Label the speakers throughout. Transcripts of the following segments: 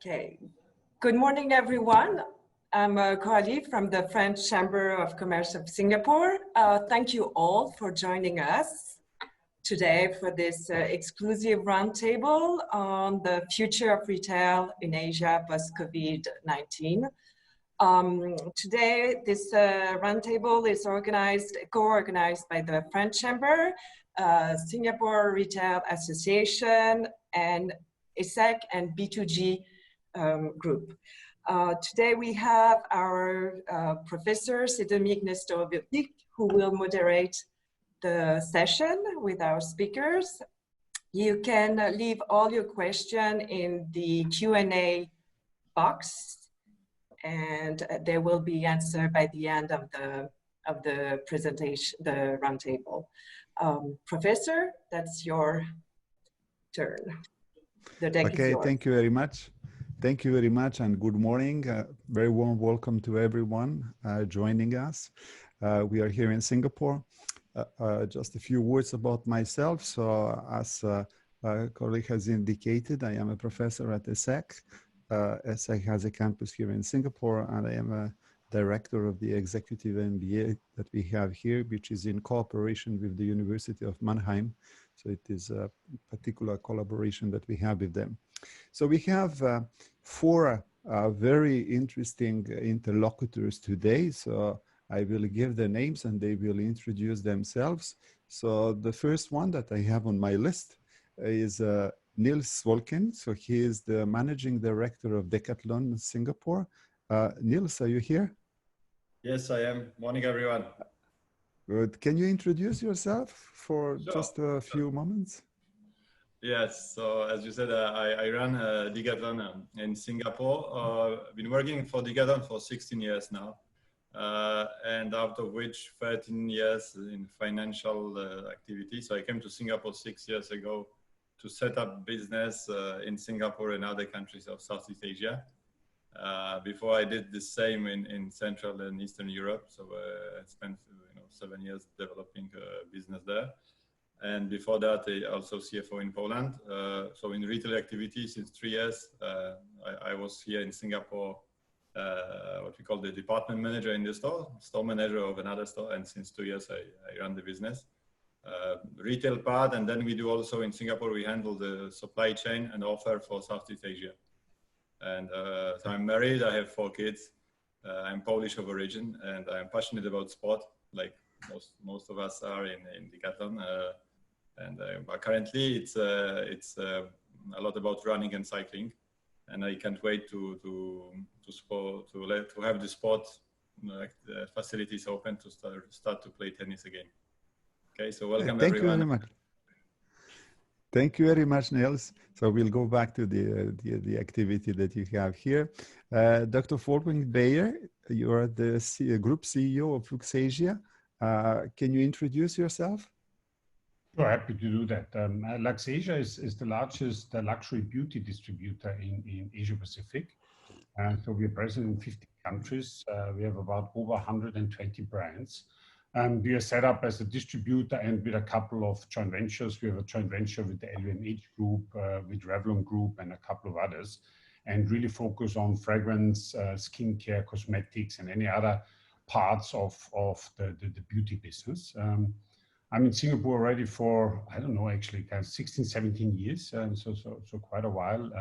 Speaker 1: Okay. Good morning, everyone. I'm Coralie from the French Chamber of Commerce of Singapore. Thank you all for joining us today for this exclusive roundtable on the future of retail in Asia post-COVID-19. Today, this roundtable is co-organized by the French Chamber, Singapore Retail Association, and ESSEC and B2G group. Today we have our professor, Sidomir Nestor-Virdik, who will moderate the session with our speakers. You can leave all your questions in the Q&A box, and they will be answered by the end of the presentation, the roundtable. Professor, that's your turn. The deck is yours.
Speaker 2: Thank you very much. Thank you very much and good morning. Very warm welcome to everyone joining us. We are here in Singapore. Just a few words about myself. So as a colleague has indicated, I am a professor at ESSEC. ESSEC has a campus here in Singapore, and I am a director of the executive MBA that we have here, which is in cooperation with the University of Mannheim. So it is a particular collaboration that we have with them. So we have four very interesting interlocutors today. So I will give the names and they will introduce themselves. So the first one that I have on my list is Niels Wolken. So he is the managing director of Decathlon Singapore. Niels, are you here?
Speaker 3: Yes, I am. Morning, everyone.
Speaker 2: Good. Can you introduce yourself for just a few moments?
Speaker 3: Yes. So as you said, I run Decathlon in Singapore. I've been working for Decathlon for 16 years now, and out of which 13 years in financial activity. So I came to Singapore 6 years ago to set up business in Singapore and other countries of Southeast Asia. Before I did the same in Central and Eastern Europe. So I spent 7 years developing a business there. And before that, I also CFO in Poland. So in retail activity since 3 years, I was here in Singapore, what we call the department manager in the store manager of another store. And since 2 years, I run the business. Retail part, and then we do also in Singapore, we handle the supply chain and offer for Southeast Asia. And so I'm married, I have 4 kids. I'm Polish of origin, and I'm passionate about sport, like most of us are in Decathlon. But currently, it's a lot about running and cycling, and I can't wait to have the sport facilities open to start to play tennis again. Okay, so welcome everyone.
Speaker 2: Thank you very much. Thank you very much, Niels. So we'll go back to the activity that you have here. Dr. Wolfgang Bayer, you are the Group CEO of Lux Asia. Can you introduce yourself?
Speaker 4: Sure, happy to do that. Lux Asia is the largest luxury beauty distributor in Asia Pacific. So we are present in 50 countries. We have about over 120 brands. We are set up as a distributor and with a couple of joint ventures. We have a joint venture with the LVMH Group, with Revlon Group and a couple of others, and really focus on fragrance, skincare, cosmetics, and any other parts of the beauty business. I'm in Singapore already for, I don't know, actually 16, 17 years, so quite a while.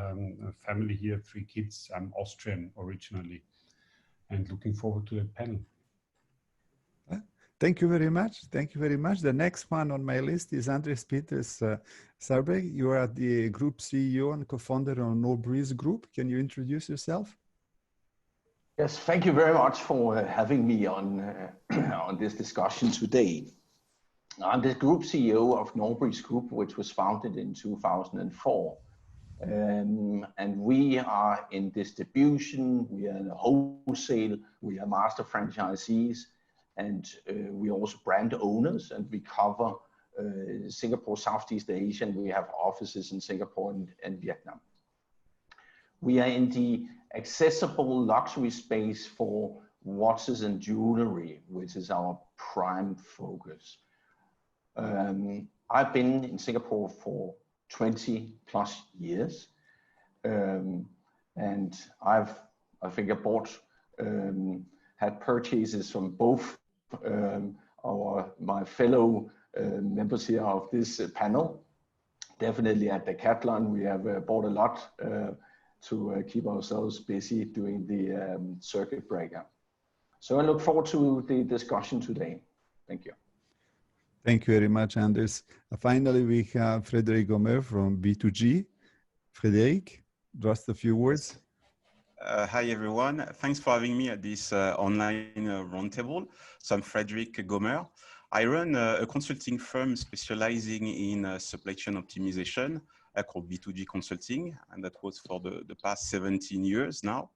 Speaker 4: A family here, 3 kids. I'm Austrian originally, and looking forward to the panel.
Speaker 2: Thank you very much. Thank you very much. The next one on my list is Andres Peters Sarbeck. You are the Group CEO and co-founder of Norbreeze Group. Can you introduce yourself?
Speaker 5: Yes, thank you very much for having me on this discussion today. I'm the Group CEO of Norbreeze Group, which was founded in 2004. And we are in distribution, we are in wholesale, we are master franchisees, and we are also brand owners, and we cover Singapore, Southeast Asia, and we have offices in Singapore and Vietnam. We are in the accessible luxury space for watches and jewelry, which is our prime focus. I've been in Singapore for 20 plus years. and I think I bought, had purchases from both my fellow members here of this panel. Definitely at Decathlon, we have bought a lot to keep ourselves busy during the circuit breaker. So I look forward to the discussion today. Thank you.
Speaker 2: Thank you very much, Anders. Finally, we have Frédéric Gomer from B2G. Frédéric, just a few words.
Speaker 6: Hi, everyone. Thanks for having me at this online roundtable. So I'm Frédéric Gomer. I run a consulting firm specializing in supply chain optimization called B2G Consulting, and that was for the past 17 years now.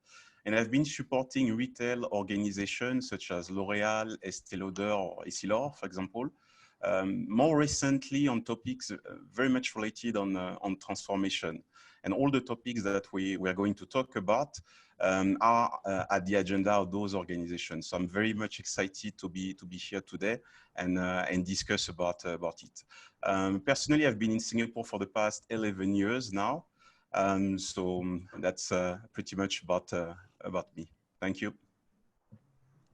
Speaker 6: And I've been supporting retail organizations such as L'Oréal, Estée Lauder, or Essilor, for example, more recently on topics very much related on transformation. And all the topics that we are going to talk about are at the agenda of those organizations. So I'm very much excited to be here today and discuss about it. Personally, I've been in Singapore for the past 11 years now. So that's pretty much about me. Thank you.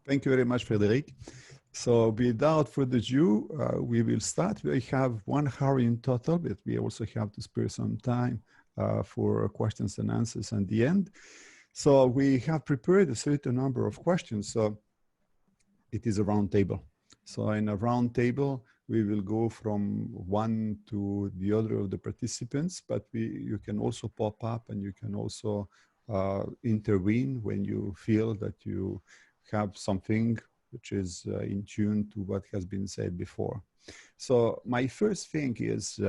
Speaker 2: Thank you very much, Frédéric. So without further ado, we will start. We have 1 hour in total, but we also have to spare some time for questions and answers at the end. So we have prepared a certain number of questions. So it is a round table. So in a round table, we will go from one to the other of the participants, but you can also pop up and you can also intervene when you feel that you have something which is in tune to what has been said before. So my first thing is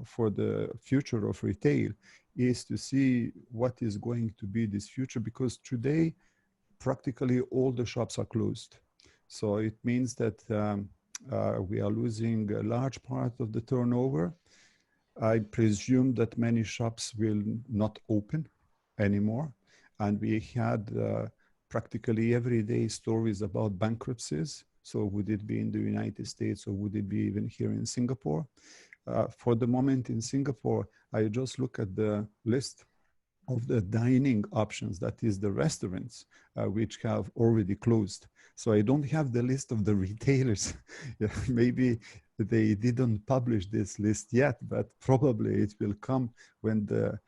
Speaker 2: for the future of retail is to see what is going to be this future, because today practically all the shops are closed. So it means that we are losing a large part of the turnover. I presume that many shops will not open anymore. And we had practically every day stories about bankruptcies. So would it be in the United States or would it be even here in Singapore? For the moment in Singapore, I just look at the list of the dining options, that is the restaurants, which have already closed. So I don't have the list of the retailers. Maybe they didn't publish this list yet, but probably it will come when the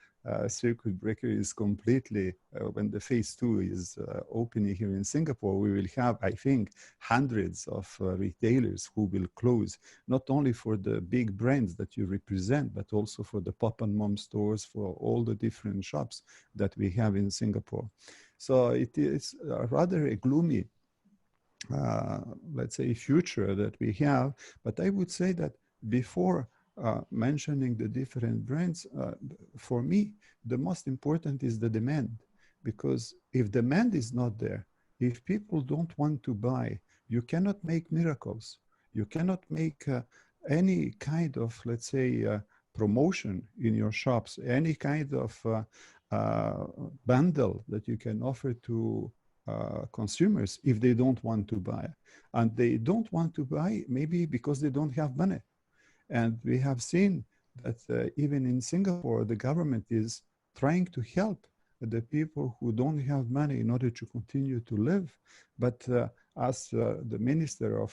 Speaker 2: circuit breaker is completely, when the phase 2 is opening here in Singapore. We will have, I think, hundreds of retailers who will close, not only for the big brands that you represent, but also for the pop and mom stores, for all the different shops that we have in Singapore. So it is rather a gloomy, let's say, future that we have. But I would say that before mentioning the different brands, for me, the most important is the demand. Because if demand is not there, if people don't want to buy, you cannot make miracles. You cannot make any kind of, let's say, promotion in your shops, any kind of bundle that you can offer to consumers if they don't want to buy. And they don't want to buy maybe because they don't have money. And we have seen that even in Singapore, the government is trying to help the people who don't have money in order to continue to live. But as the Minister of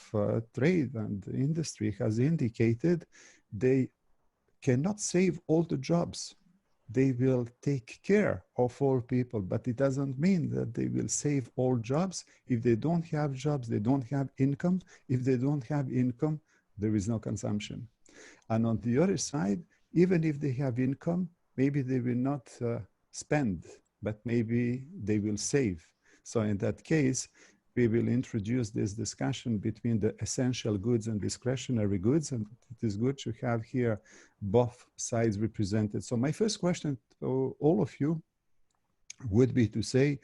Speaker 2: Trade and Industry has indicated, they cannot save all the jobs. They will take care of all people, but it doesn't mean that they will save all jobs. If they don't have jobs, they don't have income. If they don't have income, there is no consumption. And on the other side, even if they have income, maybe they will not spend, but maybe they will save. So in that case, we will introduce this discussion between the essential goods and discretionary goods. And it is good to have here both sides represented. So my first question to all of you would be to say,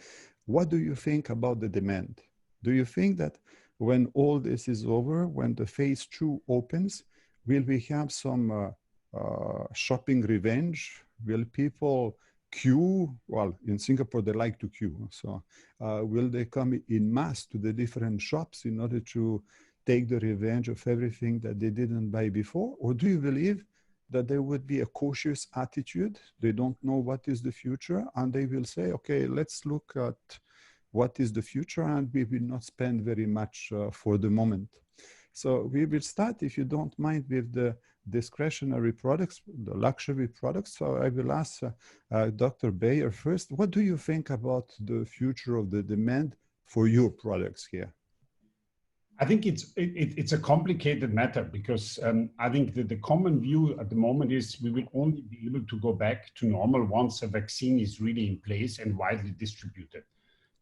Speaker 2: what do you think about the demand? Do you think that when all this is over, when the phase 2 opens, will we have some shopping revenge? Will people queue? Well, in Singapore, they like to queue. So will they come in mass to the different shops in order to take the revenge of everything that they didn't buy before? Or do you believe that there would be a cautious attitude. They don't know what is the future, and they will say, okay, let's look at what is the future, and we will not spend very much for the moment. So we will start, if you don't mind, with the discretionary products, the luxury products. So I will ask Dr. Bayer first, what do you think about the future of the demand for your products here?
Speaker 4: I think it's a complicated matter, because I think that the common view at the moment is we will only be able to go back to normal once a vaccine is really in place and widely distributed.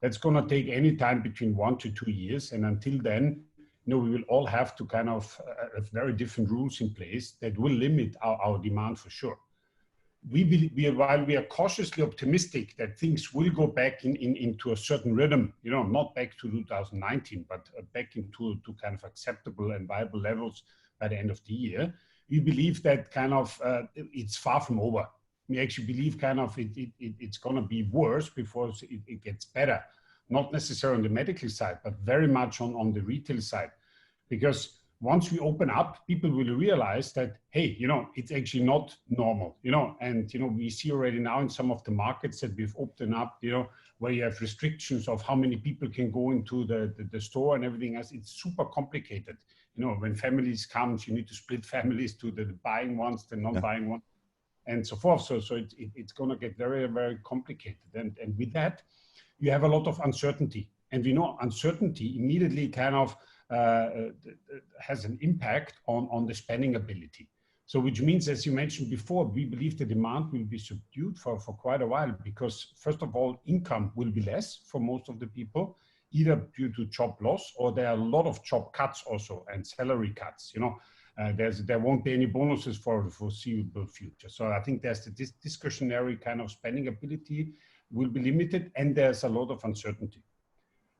Speaker 4: That's going to take any time between 1 to 2 years. And until then, we will all have to kind of have very different rules in place that will limit our demand for sure. We believe, while we are cautiously optimistic that things will go back into a certain rhythm, not back to 2019, but back into kind of acceptable and viable levels by the end of the year, we believe that kind of it's far from over. We actually believe kind of it's going to be worse before it gets better, not necessarily on the medical side, but very much on the retail side. Because once we open up, people will realize that, hey, it's actually not normal, and, we see already now in some of the markets that we've opened up, where you have restrictions of how many people can go into the store and everything else. It's super complicated. When families come, you need to split families to the buying ones, the non-buying ones, and so forth. So it's going to get very, very complicated. And with that, you have a lot of uncertainty. And we know uncertainty immediately kind of has an impact on the spending ability. So which means, as you mentioned before, we believe the demand will be subdued for quite a while, because first of all, income will be less for most of the people, either due to job loss, or there are a lot of job cuts also, and salary cuts. There won't be any bonuses for the foreseeable future. So I think there's the discretionary kind of spending ability will be limited, and there's a lot of uncertainty.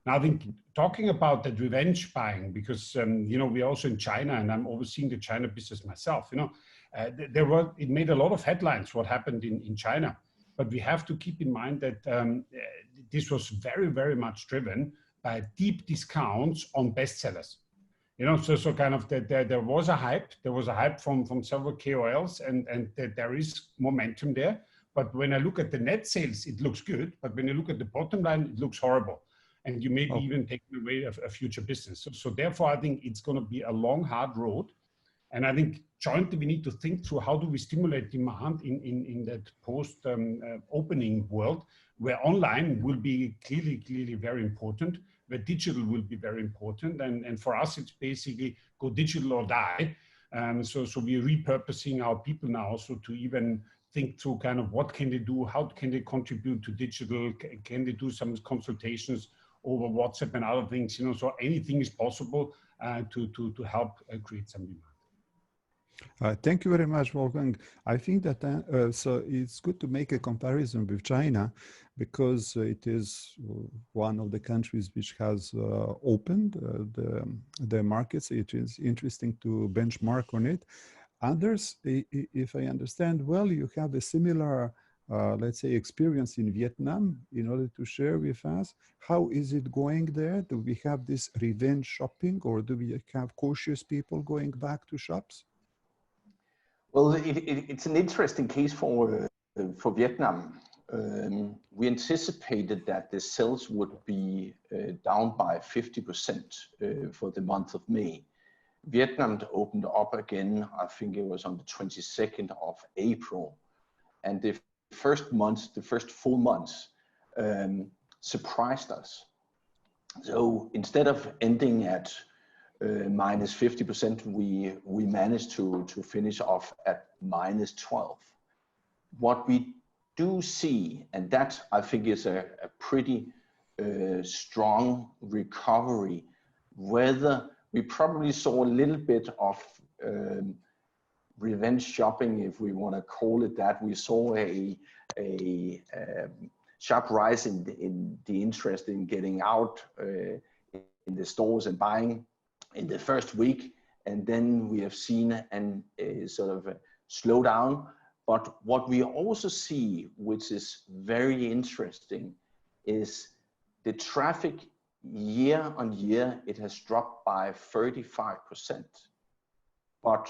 Speaker 4: Now, I think talking about that revenge buying, because we're also in China, and I'm overseeing the China business myself. It made a lot of headlines what happened in China, but we have to keep in mind that this was very, very much driven by deep discounts on bestsellers. So kind of there was a hype. There was a hype from several KOLs, and there is momentum there. But when I look at the net sales, it looks good. But when you look at the bottom line, it looks horrible. And you may be even taking away a future business. So therefore, I think it's going to be a long, hard road. And I think jointly, we need to think through how do we stimulate demand in that post-opening world, where online will be clearly very important, where digital will be very important. And for us, it's basically go digital or die. So we're repurposing our people now also to even think through kind of what can they do, how can they contribute to digital, can they do some consultations over WhatsApp and other things, so anything is possible to help create some demand.
Speaker 2: Thank you very much, Wolfgang. I think that so it's good to make a comparison with China, because it is one of the countries which has opened the markets. It is interesting to benchmark on it. Others, if I understand well, you have a similar let's say, experience in Vietnam, in order to share with us. How is it going there? Do we have this revenge shopping, or do we have cautious people going back to shops?
Speaker 5: Well, it's an interesting case for Vietnam. We anticipated that the sales would be down by 50% for the month of May. Vietnam opened up again, I think it was on the 22nd of April. And the first full months surprised us. So instead of ending at minus 50%, we managed to finish off at minus 12. What we do see, and that I think is a pretty strong recovery, whether we probably saw a little bit of revenge shopping, if we want to call it that. We saw a sharp rise in the interest in getting out in the stores and buying in the first week, and then we have seen a sort of a slowdown. But what we also see, which is very interesting, is the traffic year on year, it has dropped by 35%. But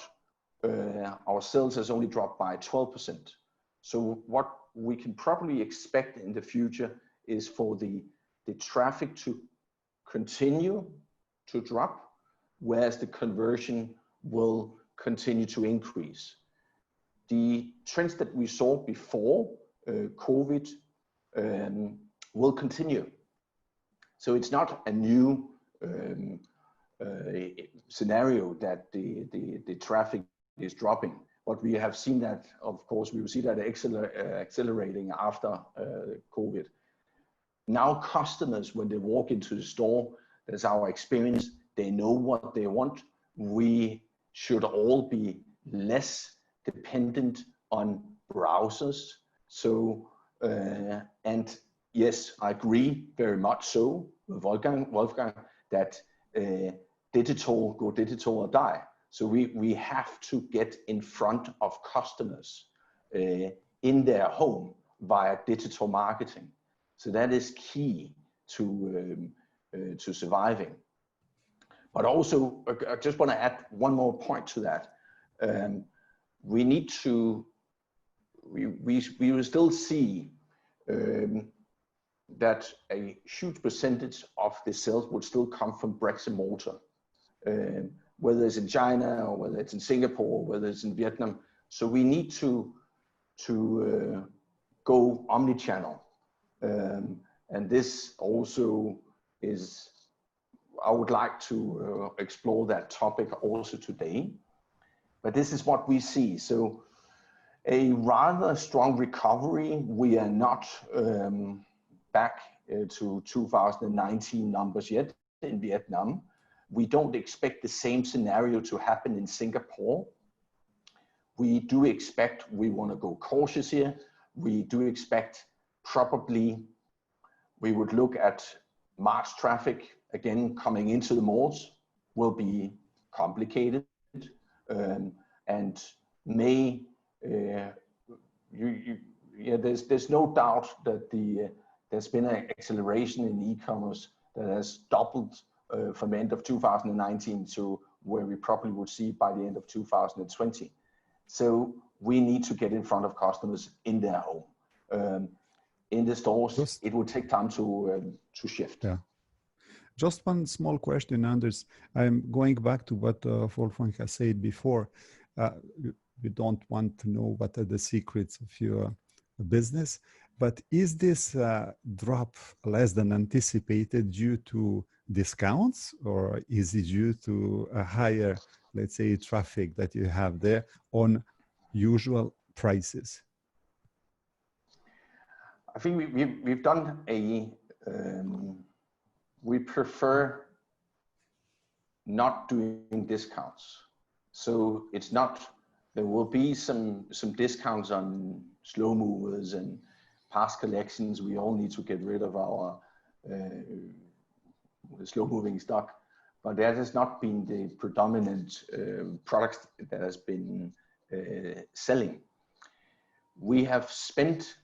Speaker 5: our sales has only dropped by 12%. So what we can probably expect in the future is for the traffic to continue to drop, whereas the conversion will continue to increase. The trends that we saw before COVID will continue. So it's not a new scenario that the traffic is dropping, but we have seen that, of course, we will see that accelerating after COVID. Now customers, when they walk into the store, that's our experience, they know what they want. We should all be less dependent on browsers. So, and yes, I agree very much so with Wolfgang that digital, go digital or die. So we have to get in front of customers in their home via digital marketing. So that is key to surviving. But also, I just want to add one more point to that. We need to, we will still see that a huge percentage of the sales would still come from bricks and mortar, whether it's in China or whether it's in Singapore, whether it's in Vietnam. So we need to go omni-channel. And this also is, I would like to explore that topic also today. But this is what we see. So a rather strong recovery. We are not back to 2019 numbers yet in Vietnam. We don't expect the same scenario to happen in Singapore. We do expect, we want to go cautious here. We do expect probably we would look at March traffic again coming into the malls will be complicated, and May, there's no doubt that there's been an acceleration in e-commerce that has doubled from the end of 2019 to where we probably would see by the end of 2020. So we need to get in front of customers in their home. In the stores, it will take time to shift.
Speaker 2: Yeah. Just one small question, Anders. I'm going back to what Wolfgang has said before. We don't want to know what are the secrets of your business, but is this drop less than anticipated due to discounts, or is it due to a higher, let's say, traffic that you have there on usual prices?
Speaker 5: I think we've done a, we prefer not doing discounts. So it's not, there will be some discounts on slow movers and past collections. We all need to get rid of our slow moving stock, but that has not been the predominant product that has been selling. We have spent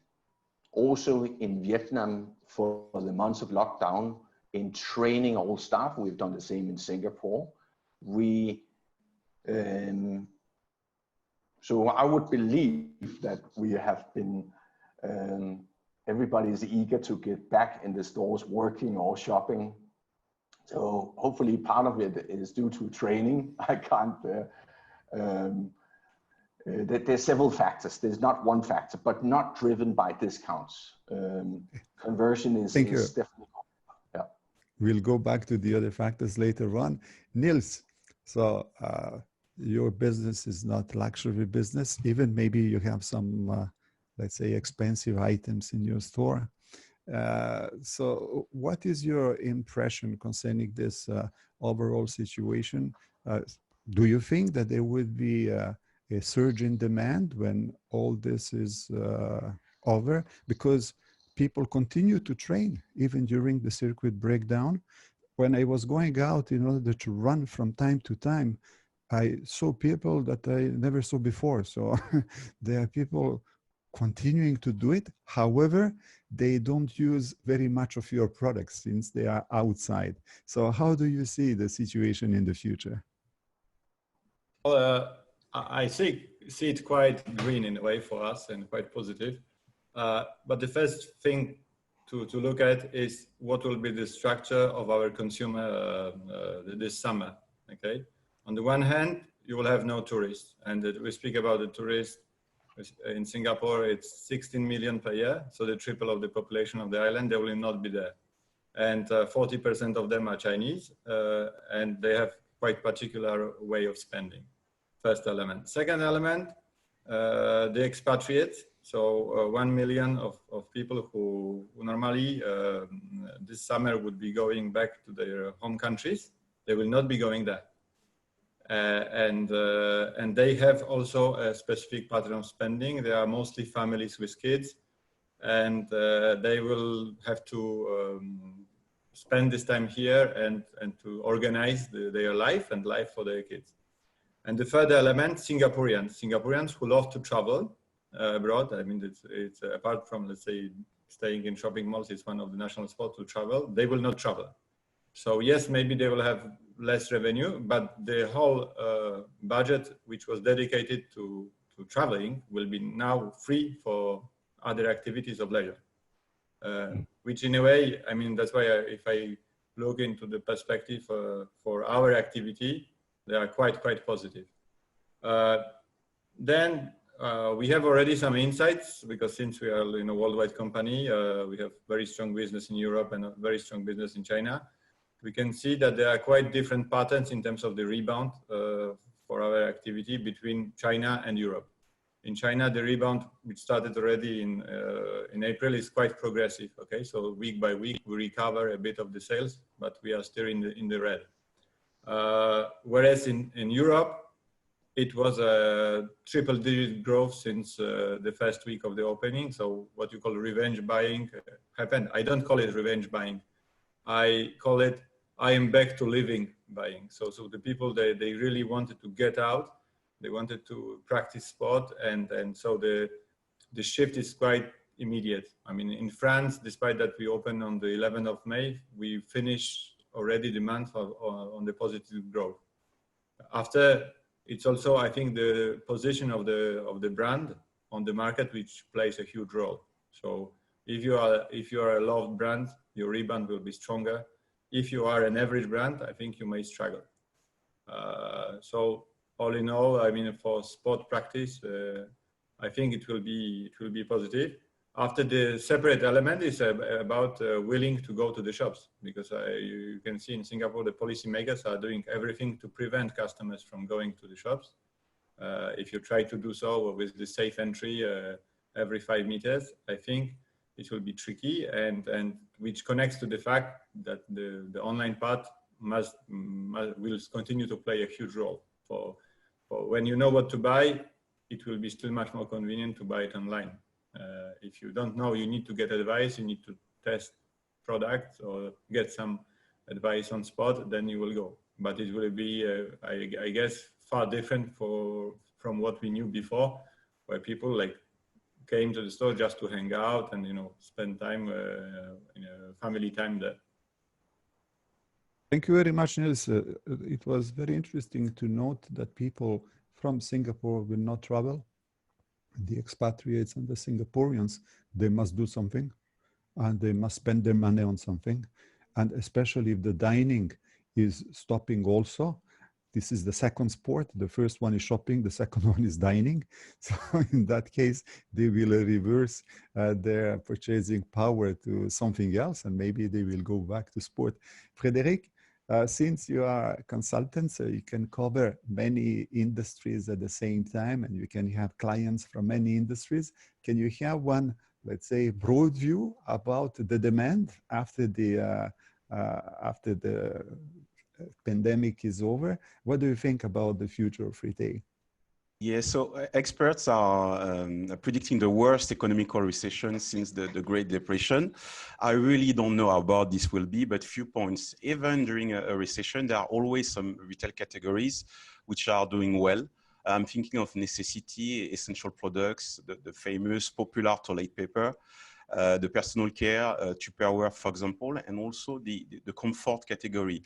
Speaker 5: also in Vietnam for the months of lockdown in training all staff. We've done the same in Singapore. So I would believe that we have been, everybody is eager to get back in the stores working or shopping. So hopefully part of it is due to training. I can't, there's several factors. There's not one factor, but not driven by discounts. Conversion is definitely, yeah.
Speaker 2: We'll go back to the other factors later on. Niels, so your business is not luxury business. Even maybe you have some, let's say, expensive items in your store. So what is your impression concerning this overall situation? Do you think that there would be a surge in demand when all this is over? Because people continue to train even during the circuit breakdown. When I was going out in order to run from time to time, I saw people that I never saw before. So there are people continuing to do it. However, they don't use very much of your products since they are outside. So how do you see the situation in the future?
Speaker 3: Well, I see it quite green in a way for us and quite positive. But the first thing to look at is what will be the structure of our consumer this summer. Okay, on the one hand, you will have no tourists, and we speak about the tourists in Singapore. It's 16 million per year, so the triple of the population of the island. They will not be there, and 40% of them are Chinese, and they have quite particular way of spending. First element. Second element, the expatriates. So 1 million of people who normally this summer would be going back to their home countries. They will not be going there. And they have also a specific pattern of spending. They are mostly families with kids, and they will have to spend this time here and to organize their life and life for their kids. And the third element, Singaporeans who love to travel abroad. I mean, it's apart from, let's say, staying in shopping malls, it's one of the national spots to travel. They will not travel. So yes, maybe they will have less revenue, but the whole budget, which was dedicated to traveling, will be now free for other activities of leisure. Which in a way, I mean, that's why if I look into the perspective for our activity, they are quite positive. Then we have already some insights, because since we are a worldwide company, we have very strong business in Europe and a very strong business in China. We can see that there are quite different patterns in terms of the rebound for our activity between China and Europe. In China, the rebound, which started already in April, is quite progressive. Okay, so week by week we recover a bit of the sales, but we are still in the red. Whereas in Europe, it was a triple-digit growth since the first week of the opening. So what you call revenge buying happened. I don't call it revenge buying. I call it I am back to living buying. So the people, they really wanted to get out. They wanted to practice sport, and so the shift is quite immediate. I mean, in France, despite that we opened on the 11th of May, we finished already the month on the positive growth. After, it's also, I think, the position of the brand on the market, which plays a huge role. So if you are a loved brand, your rebound will be stronger. If you are an average brand, I think you may struggle. So all in all, I mean, for sport practice, I think it will be positive. After, the separate element is about willing to go to the shops, because you can see in Singapore, the policymakers are doing everything to prevent customers from going to the shops. If you try to do so with the safe entry every 5 meters, I think it will be tricky, and which connects to the fact that the online part will continue to play a huge role. For when you know what to buy, it will be still much more convenient to buy it online. If you don't know, you need to get advice, you need to test products or get some advice on spot, then you will go. But it will be, I guess, far different from what we knew before, where people came to the store just to hang out and spend time, family time there.
Speaker 2: Thank you very much, Niels. It was very interesting to note that people from Singapore will not travel. The expatriates and the Singaporeans, they must do something, and they must spend their money on something. And especially if the dining is stopping also, this is the second sport. The first one is shopping, the second one is dining. So in that case, they will reverse their purchasing power to something else, and maybe they will go back to sport. Frédéric, since you are consultants, you can cover many industries at the same time, and you can have clients from many industries. Can you have one, let's say, broad view about the demand after the pandemic is over? What do you think about the future of retail?
Speaker 6: Yeah, so experts are predicting the worst economical recession since the Great Depression. I really don't know how bad this will be, but few points. Even during a recession, there are always some retail categories which are doing well. I'm thinking of necessity, essential products, the famous popular toilet paper. the personal care, Tupperware, for example, and also the comfort category.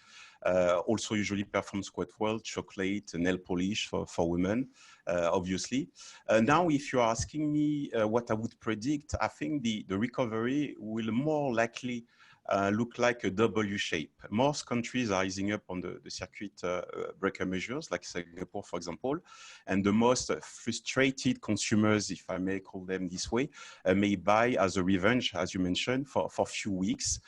Speaker 6: Also usually performs quite well, chocolate, nail polish for women, obviously. Now, if you're asking me what I would predict, I think the recovery will more likely look like a W shape. Most countries are easing up on the circuit breaker measures, like Singapore, for example, and the most frustrated consumers, if I may call them this way, may buy as a revenge, as you mentioned, for a few weeks.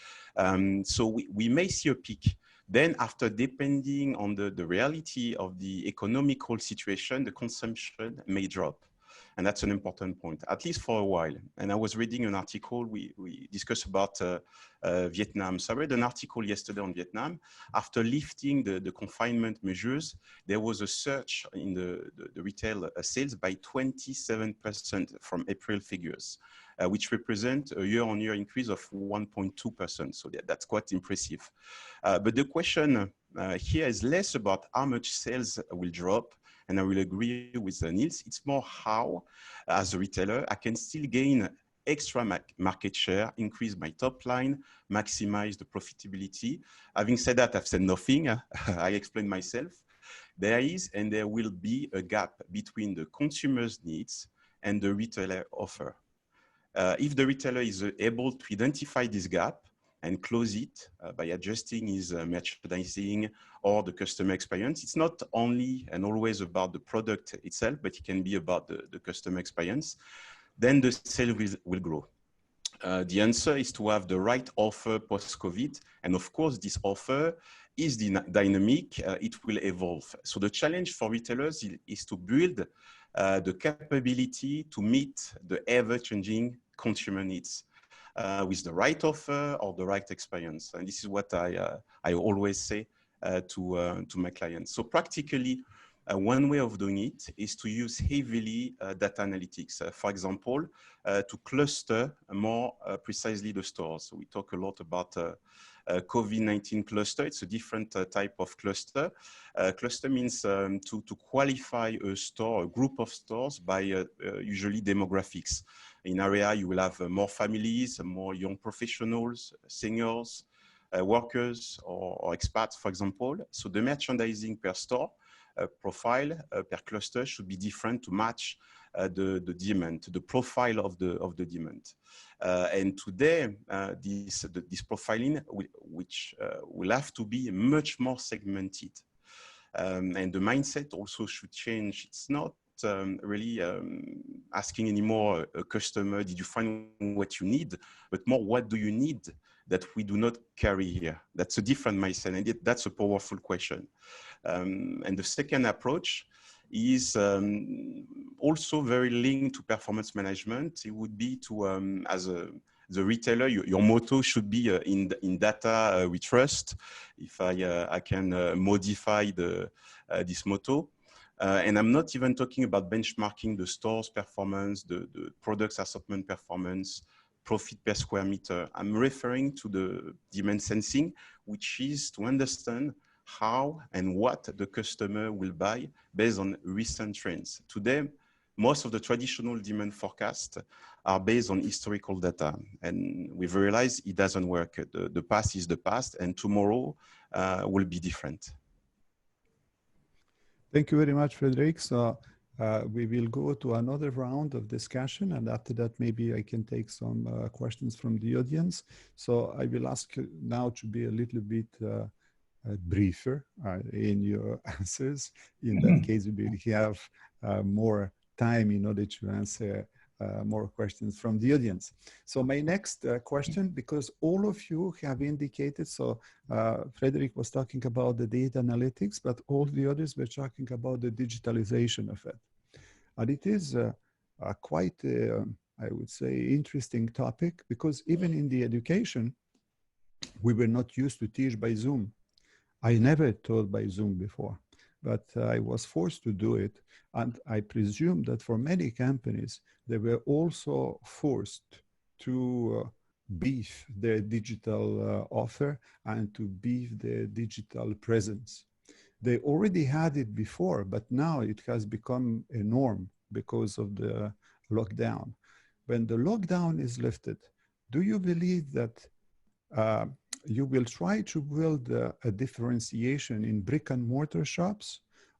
Speaker 6: So we may see a peak. Then after, depending on the reality of the economical situation, the consumption may drop. And that's an important point, at least for a while. And I was reading an article, we discussed about Vietnam. So I read an article yesterday on Vietnam. After lifting the confinement measures, there was a surge in the retail sales by 27% from April figures, which represent a year-on-year increase of 1.2%. So that's quite impressive. But the question here is less about how much sales will drop, and I will agree with Niels. It's more how, as a retailer, I can still gain extra market share, increase my top line, maximize the profitability. Having said that, I've said nothing. I explained myself. There is and there will be a gap between the consumer's needs and the retailer offer. If the retailer is able to identify this gap and close it by adjusting his merchandising or the customer experience, it's not only and always about the product itself, but it can be about the customer experience, then the sale will grow. The answer is to have the right offer post-COVID. And of course, this offer is dynamic, it will evolve. So the challenge for retailers is to build the capability to meet the ever-changing consumer needs with the right offer or the right experience. And this is what I always say to my clients. So practically, one way of doing it is to use heavily data analytics. For example, to cluster more precisely the stores. So we talk a lot about Covid-19 cluster. It's a different type of cluster. Cluster means to qualify a store, a group of stores by usually demographics. In area, you will have more families, more young professionals, seniors, workers, or expats, for example. So the merchandising per store profile per cluster should be different to match the demand, the profile of the demand. And today, this profiling, which will have to be much more segmented. And the mindset also should change. It's not really asking anymore a customer, did you find what you need? But more, what do you need that we do not carry here? That's a different mindset, and that's a powerful question. And the second approach is also very linked to performance management. It would be to, as the retailer, your motto should be in data we trust. If I can modify this motto. And I'm not even talking about benchmarking the store's performance, the product's assortment performance, profit per square meter. I'm referring to the demand sensing, which is to understand how and what the customer will buy based on recent trends. Today, most of the traditional demand forecasts are based on historical data, and we've realized it doesn't work. The past is the past, and tomorrow will be different.
Speaker 2: Thank you very much, Frederic. So we will go to another round of discussion, and after that, maybe I can take some questions from the audience. So I will ask you now to be a little bit briefer in your answers. In that case, we will have more time in order to answer more questions from the audience. So my next question, because all of you have indicated, so Frederic was talking about the data analytics, but all the others were talking about the digitalization of it. And it is quite, I would say, interesting topic, because even in the education, we were not used to teach by Zoom. I never taught by Zoom before, but I was forced to do it. And I presume that for many companies, they were also forced to beef their digital offer and to beef their digital presence. They already had it before, but now it has become a norm because of the lockdown. When the lockdown is lifted, do you believe that you will try to build a differentiation in brick and mortar shops,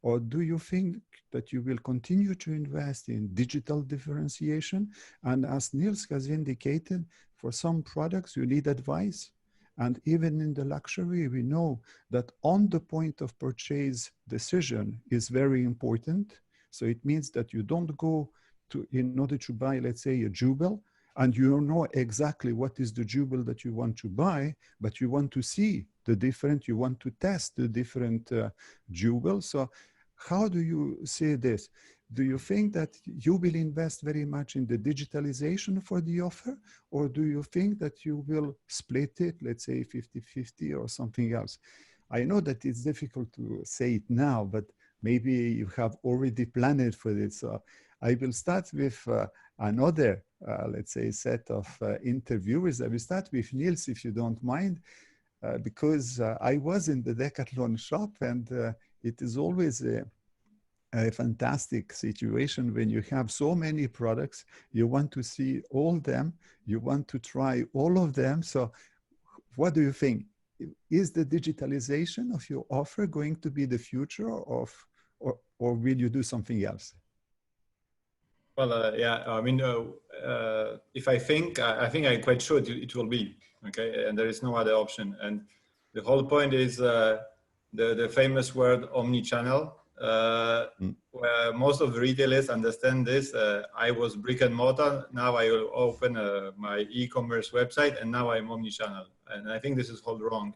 Speaker 2: or do you think that you will continue to invest in digital differentiation? And as Niels has indicated, for some products you need advice. And even in the luxury, we know that on the point of purchase decision is very important. So it means that you don't go to, in order to buy, let's say, a jewel, and you know exactly what is the jewel that you want to buy, but you want to see the different, you want to test the different jewels. So how do you see this? Do you think that you will invest very much in the digitalization for the offer, or do you think that you will split it, let's say 50-50 or something else? I know that it's difficult to say it now, but maybe you have already planned for it. So I will start with another, let's say, set of interviewers. I will start with Niels, if you don't mind, because I was in the Decathlon shop, and it is always a fantastic situation when you have so many products. You want to see all them, you want to try all of them. So what do you think? Is the digitalization of your offer going to be the future of, or will you do something else?
Speaker 3: Well, yeah, I mean, if I think I'm quite sure it will be, okay? And there is no other option. And the whole point is the famous word omni-channel, where most of the retailers understand this. I was brick and mortar, now I will open my e-commerce website, and now I'm omni-channel. And I think this is all wrong.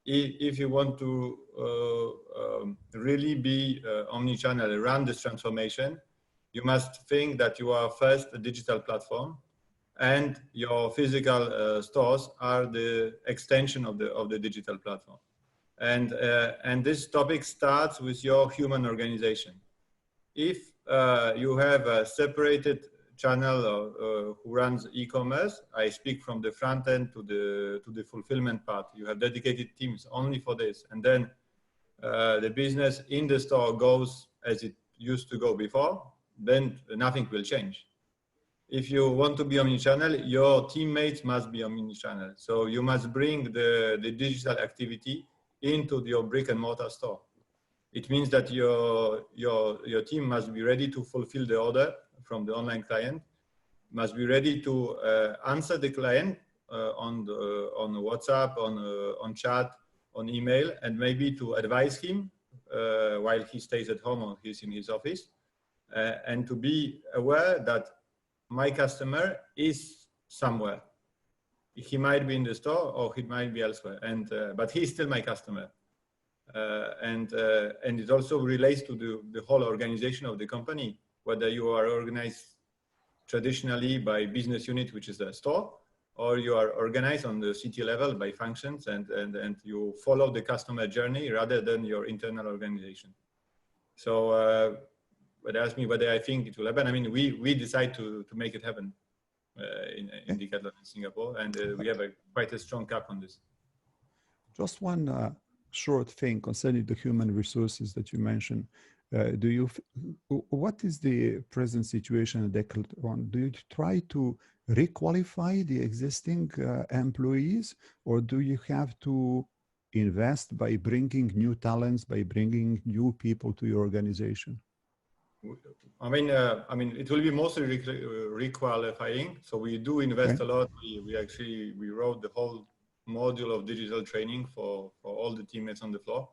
Speaker 3: If you want to really be omni-channel, run this transformation, you must think that you are first a digital platform, and your physical stores are the extension of the digital platform. And this topic starts with your human organization. If you have a separated channel who runs e-commerce, I speak from the front end to the fulfillment part. You have dedicated teams only for this, and then the business in the store goes as it used to go before, then nothing will change. If you want to be omnichannel, your teammates must be omnichannel. So you must bring the digital activity into your brick and mortar store. It means that your team must be ready to fulfill the order from the online client, must be ready to answer the client on WhatsApp, on chat, on email, and maybe to advise him while he stays at home or he's in his office. And to be aware that my customer is somewhere. He might be in the store or he might be elsewhere, but he's still my customer. And it also relates to the whole organization of the company, whether you are organized traditionally by business unit, which is a store, or you are organized on the city level by functions, and you follow the customer journey rather than your internal organization. So but ask me whether I think it will happen. I mean, we decide to make it happen in Decathlon in Singapore, and we have quite a strong cap on this.
Speaker 2: Just one short thing concerning the human resources that you mentioned. What is the present situation at Decathlon? Do you try to requalify the existing employees, or do you have to invest by bringing new talents, by bringing new people to your organization?
Speaker 3: I mean, it will be mostly requalifying. So we do invest a lot. We wrote the whole module of digital training for all the teammates on the floor.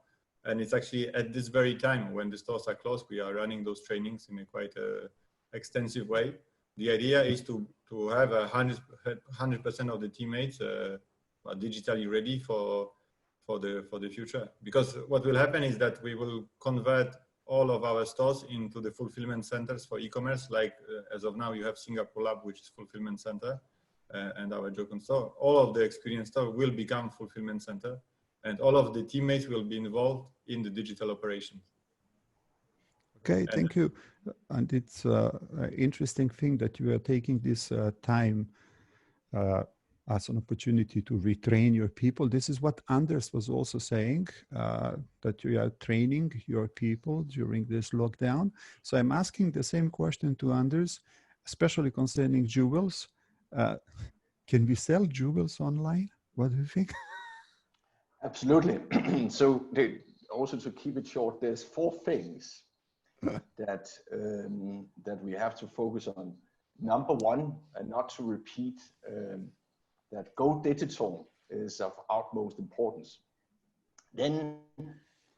Speaker 3: And it's actually at this very time when the stores are closed, we are running those trainings in a quite extensive way. The idea is to have 100% of the teammates digitally ready for the future. Because what will happen is that we will convert all of our stores into the fulfillment centers for e-commerce. Like as of now, you have Singapore Lab, which is fulfillment center, and our Jokon store. All of the experience store will become fulfillment center, and all of the teammates will be involved in the digital operations.
Speaker 2: Okay, thank you. And it's an interesting thing that you are taking this time as an opportunity to retrain your people. This is what Anders was also saying, that you are training your people during this lockdown. So I'm asking the same question to Anders, especially concerning jewels. can we sell jewels online? What do you think?
Speaker 5: Absolutely. So also to keep it short, there's 4 things that that we have to focus on. Number 1, and not to repeat, that go digital is of utmost importance. Then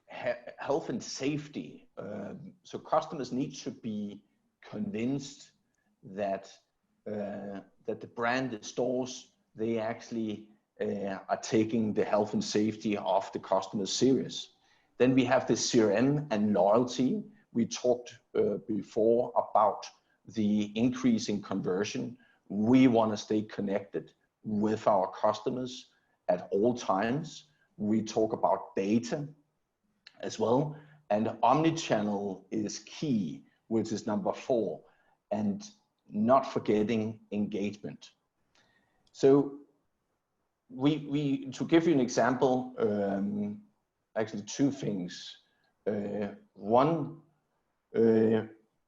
Speaker 5: health and safety. So customers need to be convinced that that the brand, the stores, they actually are taking the health and safety of the customers serious. Then we have the CRM and loyalty. We talked before about the increase in conversion. We want to stay connected with our customers at all times. We talk about data as well. And omnichannel is key, which is number 4. And not forgetting engagement. So we to give you an example, actually 2 things. One,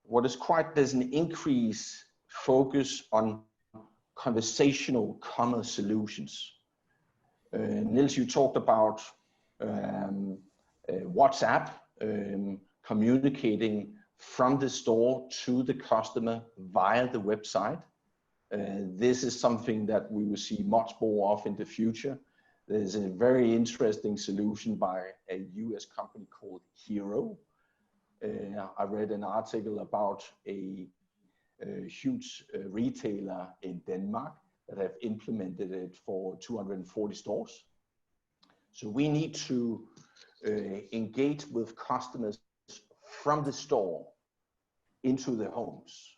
Speaker 5: what is quite, there's an increase focus on conversational commerce solutions. Niels, you talked about WhatsApp, communicating from the store to the customer via the website. This is something that we will see much more of in the future. There's a very interesting solution by a US company called Hero. I read an article about a huge retailer in Denmark that have implemented it for 240 stores. So we need to engage with customers from the store into the homes,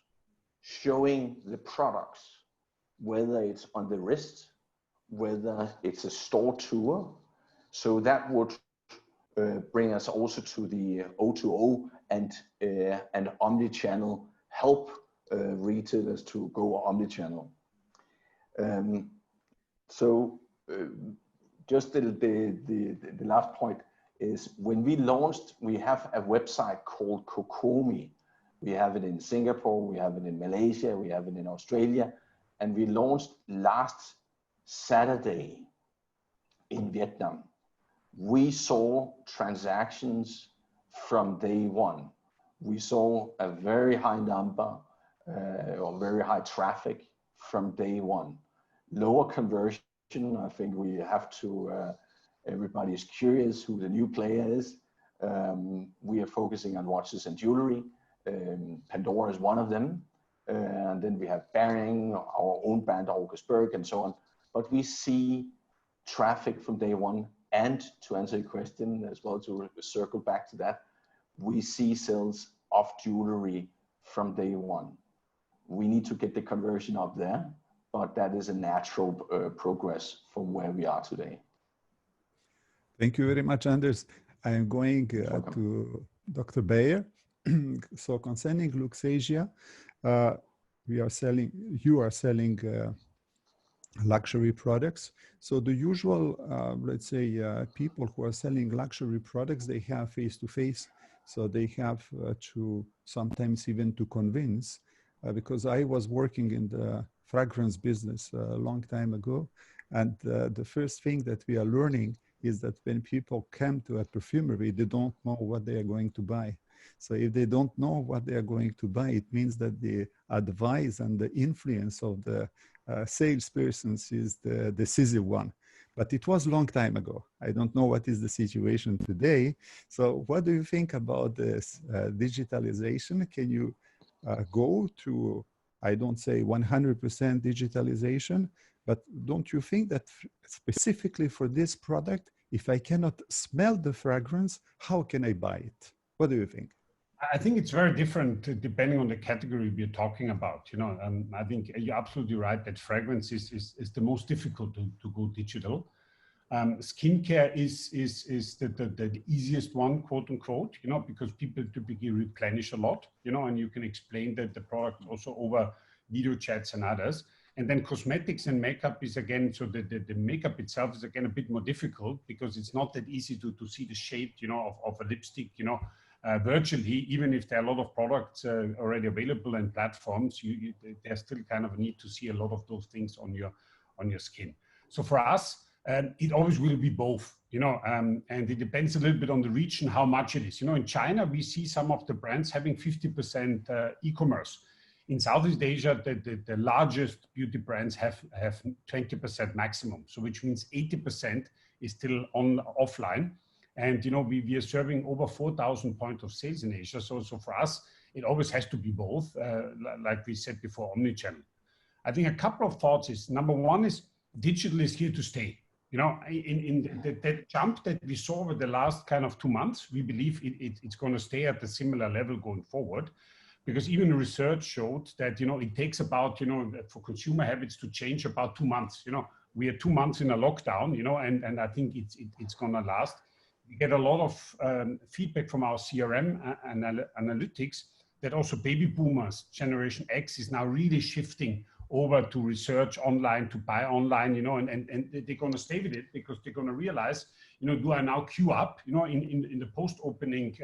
Speaker 5: showing the products, whether it's on the wrist, whether it's a store tour. So that would bring us also to the O2O and omnichannel, help retailers to go omnichannel. Just the last point is, when we launched, we have a website called Kokomi. We have it in Singapore, we have it in Malaysia, we have it in Australia, and we launched last Saturday in Vietnam. We saw transactions from day 1. We saw a very high number or very high traffic from day 1. Lower conversion, I think we have to, everybody is curious who the new player is. We are focusing on watches and jewelry. Pandora is one of them. And then we have Bering, our own brand, Augustberg, and so on. But we see traffic from day 1. And to answer your question as well, to circle back to that, we see sales of jewelry from day 1. We need to get the conversion up there, but that is a natural progress from where we are today.
Speaker 2: Thank you very much, Anders. I am going to Dr. Bayer. So concerning Luxasia, you are selling luxury products. So the usual, let's say, people who are selling luxury products, they have face-to-face. So they have to sometimes even to convince, because I was working in the fragrance business a long time ago. And the first thing that we are learning is that when people come to a perfumery, they don't know what they are going to buy. So if they don't know what they are going to buy, it means that the advice and the influence of the salespersons is the decisive one. But it was a long time ago. I don't know what is the situation today. So what do you think about this digitalization? Can you go to, I don't say 100% digitalization, but don't you think that specifically for this product, if I cannot smell the fragrance, how can I buy it? What do you think?
Speaker 4: I think it's very different depending on the category we're talking about. You know, I think you're absolutely right that fragrance is the most difficult to go digital. Skincare is the easiest one, quote unquote, you know, because people typically replenish a lot, you know, and you can explain that the product also over video chats and others. And then cosmetics and makeup is again, so the makeup itself is again a bit more difficult because it's not that easy to see the shape, you know, of a lipstick, you know, virtually, even if there are a lot of products already available and platforms, there's still kind of a need to see a lot of those things on your skin. So for us, it always will be both, and it depends a little bit on the region, how much it is. In China, we see some of the brands having 50% e-commerce. In Southeast Asia, the largest beauty brands have 20% maximum. So which means 80% is still offline. And, we are serving over 4,000 points of sales in Asia. So for us, it always has to be both, like we said before, omnichannel. I think a couple of thoughts is, number one is digital is here to stay. In the jump that we saw over the last kind of 2 months, we believe it's going to stay at a similar level going forward. Because even research showed that, it takes about, for consumer habits to change about 2 months. We are 2 months in a lockdown, and I think it's going to last. We get a lot of feedback from our CRM analytics that also baby boomers, Generation X, is now really shifting over to research online, to buy online, and they're going to stay with it because they're going to realize, do I now queue up, in the post-opening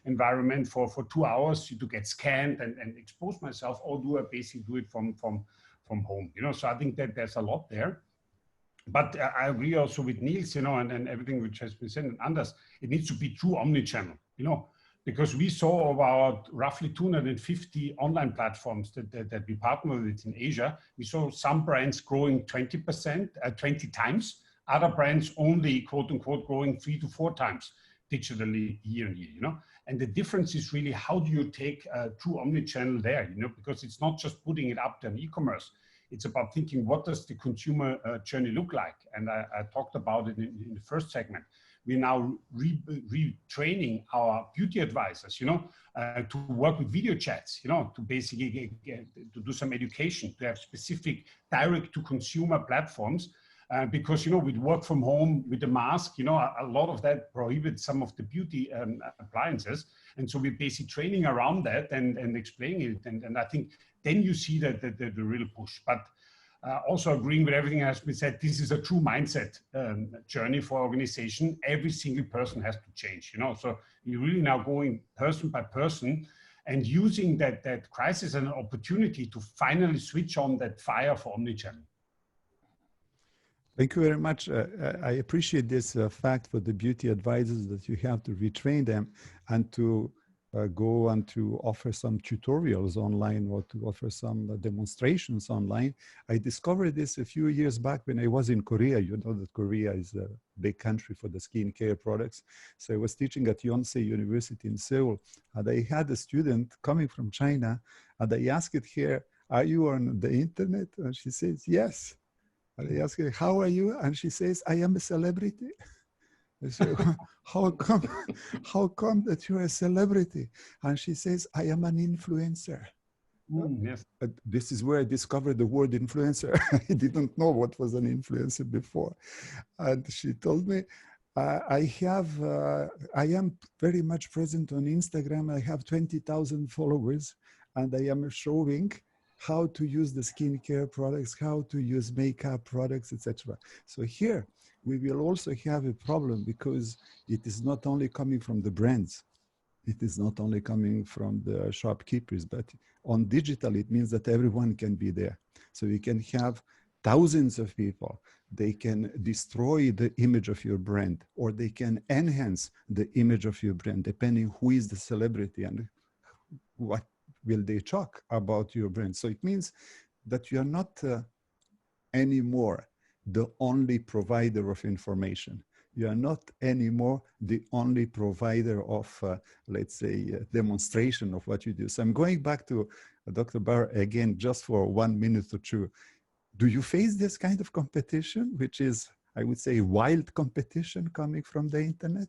Speaker 4: environment for 2 hours to get scanned and expose myself, or do I basically do it from home? So I think that there's a lot there. But I agree also with Niels, and everything which has been said, and Anders, it needs to be true omnichannel, because we saw about roughly 250 online platforms that we partner with in Asia. We saw some brands growing 20%, 20 times, other brands only, quote unquote, growing 3 to 4 times digitally year on year, And the difference is really, how do you take true omnichannel there, because it's not just putting it up to an e-commerce. It's about thinking, what does the consumer journey look like? And I talked about it in the first segment. We're now retraining our beauty advisors, to work with video chats, to basically to do some education, to have specific direct to consumer platforms. Because, with work from home, with the mask, a lot of that prohibits some of the beauty appliances. And so we're basically training around that and explaining it. And I think then you see that the real push. But also agreeing with everything that has been said, this is a true mindset journey for organization. Every single person has to change, So you're really now going person by person and using that crisis as an opportunity to finally switch on that fire for omnichannel.
Speaker 2: Thank you very much. I appreciate this fact for the beauty advisors that you have to retrain them and to go and to offer some tutorials online or to offer some demonstrations online. I discovered this a few years back when I was in Korea. You know that Korea is a big country for the skincare products. So I was teaching at Yonsei University in Seoul, and I had a student coming from China, and I asked her, "Are you on the internet?" And she says, "Yes." And I asked her, "How are you?" And she says, "I am a celebrity." I say, how come that you're a celebrity? And she says, "I am an influencer."
Speaker 4: Yes.
Speaker 2: But this is where I discovered the word influencer. I didn't know what was an influencer before. And she told me, I am very much present on Instagram. I have 20,000 followers, and I am showing how to use the skincare products, how to use makeup products, etc. So here we will also have a problem because it is not only coming from the brands, it is not only coming from the shopkeepers, but on digital, it means that everyone can be there. So you can have thousands of people. They can destroy the image of your brand, or they can enhance the image of your brand, depending who is the celebrity and what will they talk about your brand. So it means that you are not anymore the only provider of information. You are not anymore the only provider of, let's say, demonstration of what you do. So I'm going back to Dr. Barr again, just for 1 minute or two. Do you face this kind of competition, which is, I would say, wild competition coming from the internet?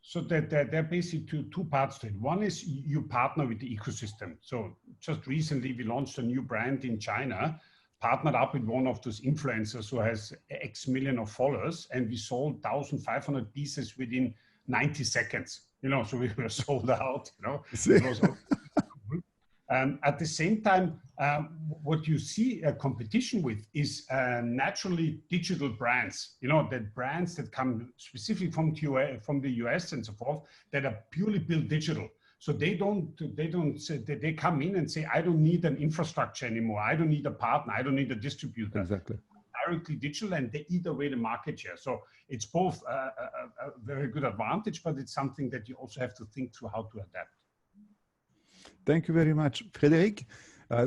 Speaker 4: So there are basically two parts to it. One is you partner with the ecosystem. So just recently we launched a new brand in China, partnered up with one of those influencers who has X million of followers, and we sold 1,500 pieces within 90 seconds. So we were sold out. It was at the same time, what you see a competition with is naturally digital brands, that brands that come specifically from the US and so forth, that are purely built digital. So they come in and say, I don't need an infrastructure anymore. I don't need a partner. I don't need a distributor.
Speaker 2: Exactly.
Speaker 4: directly digital, and they eat away the market share. So it's both a very good advantage, but it's something that you also have to think through how to adapt.
Speaker 2: Thank you very much, Frédéric.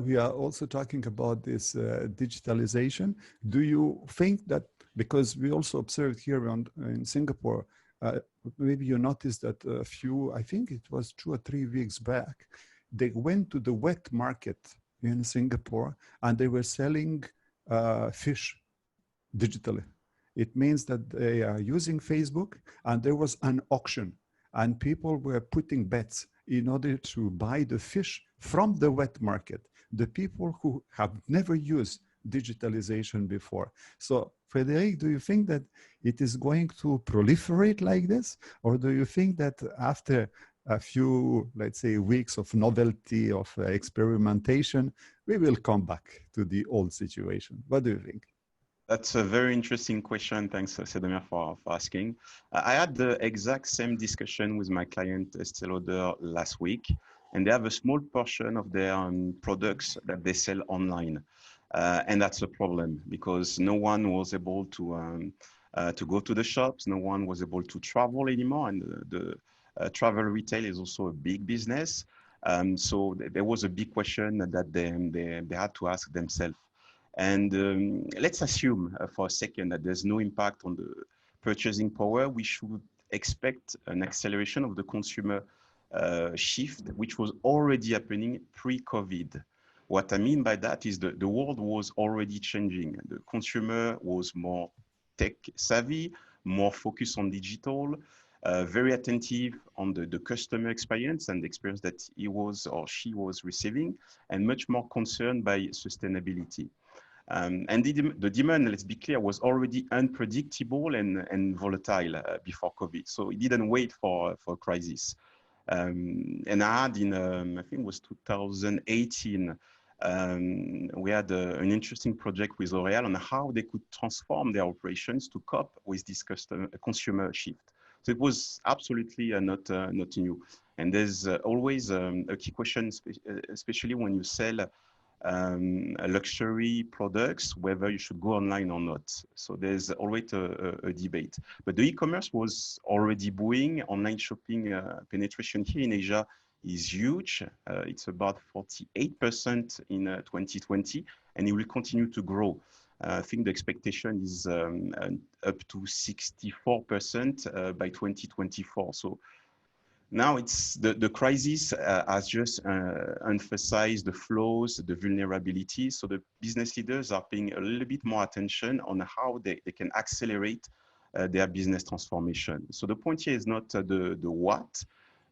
Speaker 2: We are also talking about this digitalization. Do you think that, because we also observed here in Singapore, maybe you noticed that a few, I think it was 2 or 3 weeks back, they went to the wet market in Singapore and they were selling fish digitally. It means that they are using Facebook, and there was an auction and people were putting bets in order to buy the fish from the wet market, the people who have never used digitalization before. So, Frédéric, do you think that it is going to proliferate like this? Or do you think that after a few, let's say, weeks of novelty, of experimentation, we will come back to the old situation? What do you think?
Speaker 6: That's a very interesting question. Thanks, Sedomir, for asking. I had the exact same discussion with my client, Estée Lauder, last week, and they have a small portion of their products that they sell online. And that's a problem because no one was able to go to the shops. No one was able to travel anymore. And the travel retail is also a big business. So there was a big question that they had to ask themselves. And let's assume for a second that there's no impact on the purchasing power. We should expect an acceleration of the consumer shift, which was already happening pre-COVID. What I mean by that is the world was already changing. The consumer was more tech savvy, more focused on digital, very attentive on the customer experience and the experience that he was or she was receiving, and much more concerned by sustainability. And the demand, let's be clear, was already unpredictable and volatile before COVID. So it didn't wait for a crisis. And I had I think it was 2018, we had an interesting project with L'Oréal on how they could transform their operations to cope with this consumer shift. So it was absolutely not new. And there's always a key question, especially when you sell luxury products, whether you should go online or not. So there's always a debate. But the e-commerce was already booming. Online shopping penetration here in Asia is huge. It's about 48% in 2020, and it will continue to grow. I think the expectation is up to 64% by 2024. So now it's the crisis has just emphasized the flaws, the vulnerability. So the business leaders are paying a little bit more attention on how they can accelerate their business transformation. So the point here is not the what.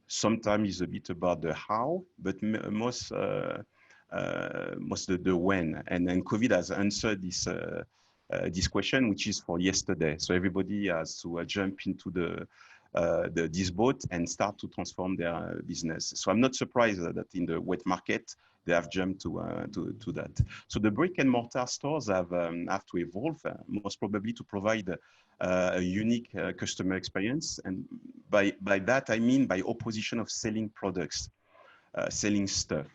Speaker 6: Sometimes it's a bit about the how, but most the when. And then COVID has answered this question, which is for yesterday. So everybody has to jump into this boat and start to transform their business. So I'm not surprised that in the wet market, they have jumped to that. So the brick and mortar stores have to evolve, most probably to provide a unique customer experience. And by that, I mean by opposition of selling products, selling stuff.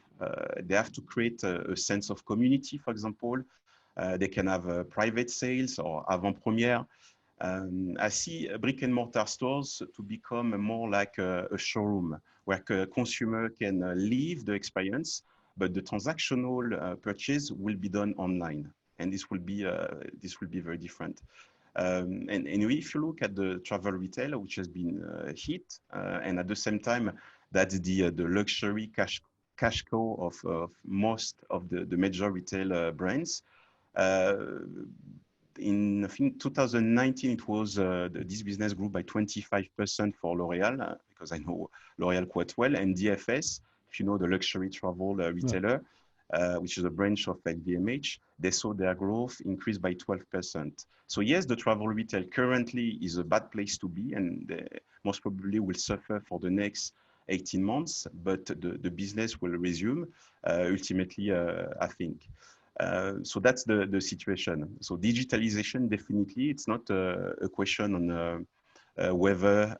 Speaker 6: They have to create a sense of community, for example. They can have private sales or avant-première. I see brick and mortar stores to become more like a showroom where a consumer can leave the experience, but the transactional purchase will be done online, and this will be very different. And if you look at the travel retail, which has been hit, and at the same time, that's the luxury cash cow of most of the major retail brands. In I think 2019, it was this business grew by 25% for L'Oréal, because I know L'Oréal quite well, and DFS, if you know the luxury travel retailer, which is a branch of LVMH, they saw their growth increase by 12%. So yes, the travel retail currently is a bad place to be, and they most probably will suffer for the next 18 months, but the business will resume ultimately, I think. So that's the situation. So digitalization, definitely, it's not a question on whether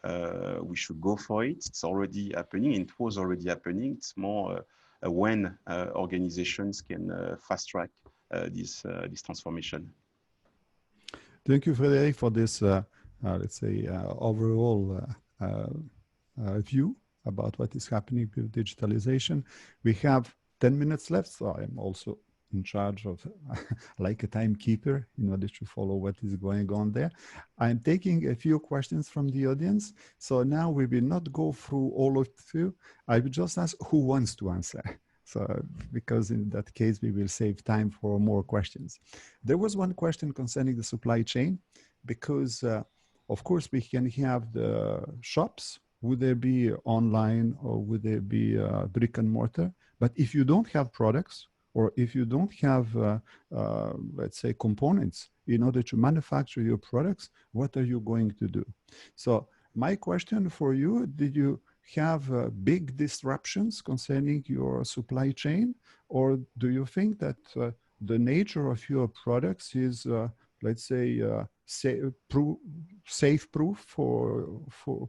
Speaker 6: we should go for it. It's already happening, and it was already happening. It's more when organizations can fast track this transformation.
Speaker 2: Thank you, Frederic, for this, let's say, overall view about what is happening with digitalization. We have 10 minutes left, so I'm also in charge of like a timekeeper in order to follow what is going on there. I'm taking a few questions from the audience. So now we will not go through all of you. I will just ask who wants to answer. So, because in that case, we will save time for more questions. There was one question concerning the supply chain, because of course we can have the shops. Would they be online or would they be brick and mortar? But if you don't have products, or if you don't have, let's say, components in order to manufacture your products, what are you going to do? So my question for you, did you have big disruptions concerning your supply chain? Or do you think that the nature of your products is, let's say, safe-proof for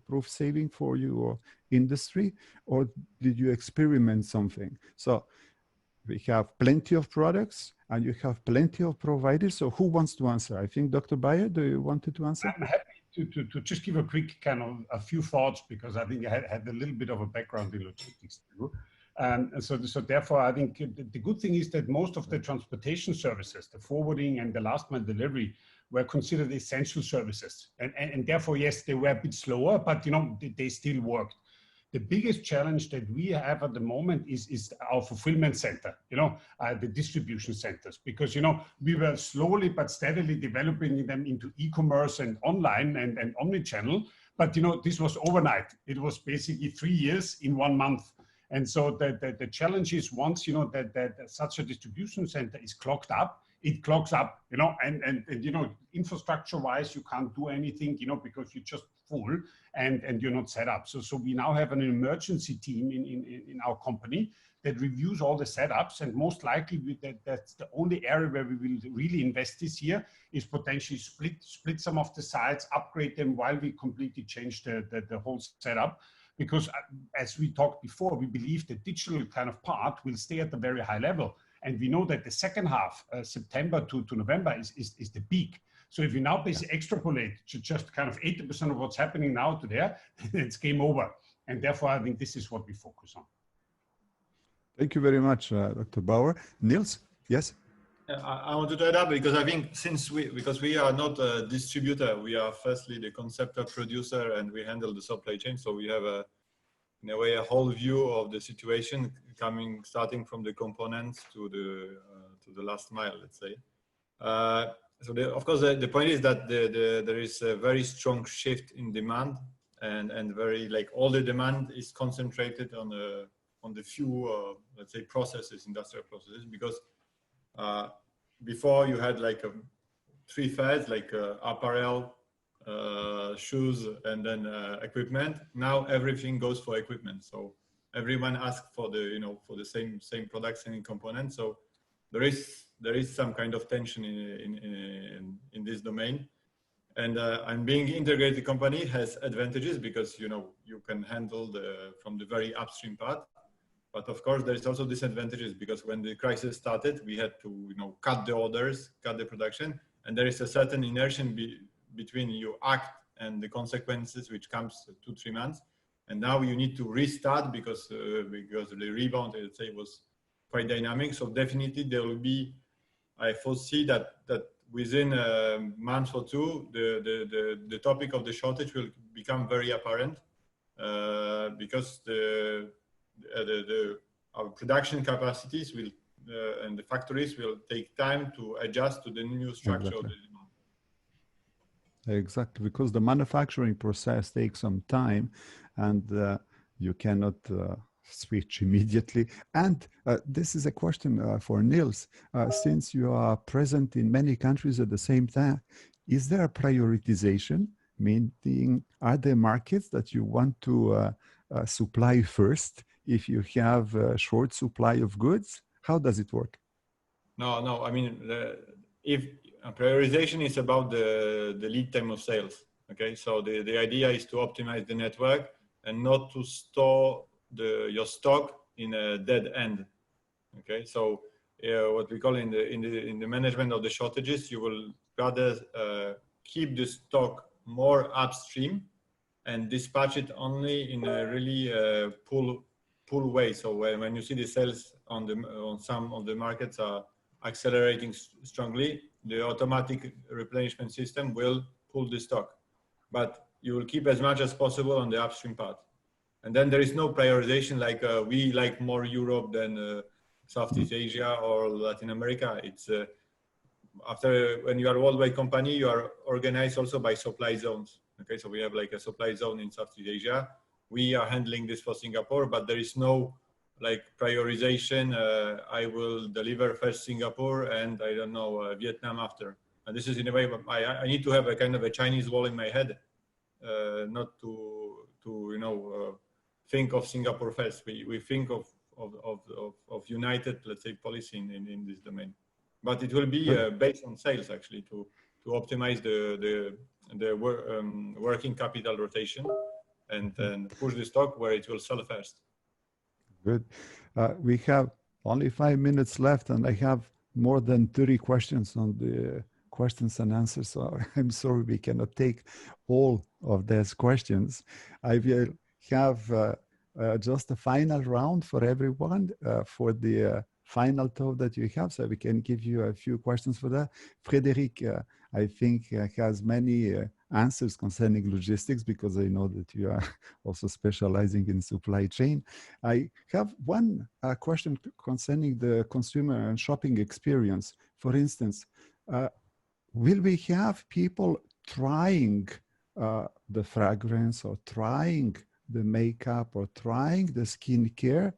Speaker 2: proof saving for your industry? Or did you experiment something? So we have plenty of products and you have plenty of providers. So who wants to answer? I think Dr. Bayer, do you want to answer?
Speaker 4: I'm happy to just give a quick kind of a few thoughts, because I think I had a little bit of a background in logistics too. And so therefore, I think the good thing is that most of the transportation services, the forwarding and the last mile delivery, were considered essential services. And therefore, yes, they were a bit slower, but you know, they still worked. The biggest challenge that we have at the moment is our fulfillment center, you know, the distribution centers, because, you know, we were slowly but steadily developing them into e-commerce and online and omni-channel. But, you know, this was overnight. It was basically 3 years in 1 month. And so the challenge is, once, you know, that such a distribution center is clogged up, it clogs up, you know, and you know, infrastructure wise, you can't do anything, you know, because you're just full and you're not set up. So we now have an emergency team in our company that reviews all the setups, and most likely that's the only area where we will really invest this year, is potentially split some of the sites, upgrade them while we completely change the whole setup. Because as we talked before, we believe the digital kind of part will stay at a very high level. And we know that the second half, September to November, is the peak. So if you now basically extrapolate to just kind of 80% of what's happening now to there, it's game over. And therefore, I think this is what we focus on.
Speaker 2: Thank you very much, Dr. Bauer. Niels, yes?
Speaker 3: I wanted to add up, because I think because we are not a distributor, we are firstly the conceptor producer, and we handle the supply chain. So we have in a way, a whole view of the situation, starting from the components to the last mile, let's say. So of course, the point is that there is a very strong shift in demand, and very, like, all the demand is concentrated on the few, let's say, processes, industrial processes, because before you had like 3 phases, like apparel, shoes, and then equipment. Now everything goes for equipment. So everyone asks for the same products and components. So there is some kind of tension in this domain. And being integrated company has advantages, because you can handle from the very upstream part. But of course, there is also disadvantages, because when the crisis started, we had to cut the orders, cut the production, and there is a certain inertia between you act and the consequences, which comes 2-3 months. And now you need to restart, because the rebound, let's say, was quite dynamic. So definitely there will be, I foresee that within a month or two, the topic of the shortage will become very apparent, because our production capacities will and the factories will take time to adjust to the new structure of the demand.
Speaker 2: Exactly, because the manufacturing process takes some time, and you cannot switch immediately. And this is a question for Niels. Since you are present in many countries at the same time, is there a prioritization? Meaning, are there markets that you want to supply first if you have a short supply of goods? How does it work?
Speaker 3: No. I mean, if prioritization is about the lead time of sales. Okay, so the idea is to optimize the network and not to store your stock in a dead end. Okay, so what we call in the management of the shortages, you will rather keep the stock more upstream and dispatch it only in a really pull way. So when you see the sales on some of the markets are accelerating strongly, the automatic replenishment system will pull the stock, but you will keep as much as possible on the upstream part. And then there is no prioritization like we like more Europe than Southeast Asia or Latin America. It's when you are a worldwide company, you are organized also by supply zones. Okay, so we have like a supply zone in Southeast Asia. We are handling this for Singapore, but there is no like prioritization. I will deliver first Singapore and I don't know, Vietnam after. And this is in a way, I need to have a kind of a Chinese wall in my head, not to you know, think of Singapore first. We think of united, let's say, policy in this domain. But it will be based on sales actually to optimize the working capital rotation and push the stock where it will sell first.
Speaker 2: Good. We have only 5 minutes left, and I have more than 30 questions on the questions and answers. So I'm sorry we cannot take all of these questions. I will have just a final round for everyone for the final thought that you have, so we can give you a few questions for that. Frederic, I think, has many answers concerning logistics, because I know that you are also specializing in supply chain. I have one question concerning the consumer and shopping experience. For instance, will we have people trying the fragrance or trying the makeup or trying the skincare,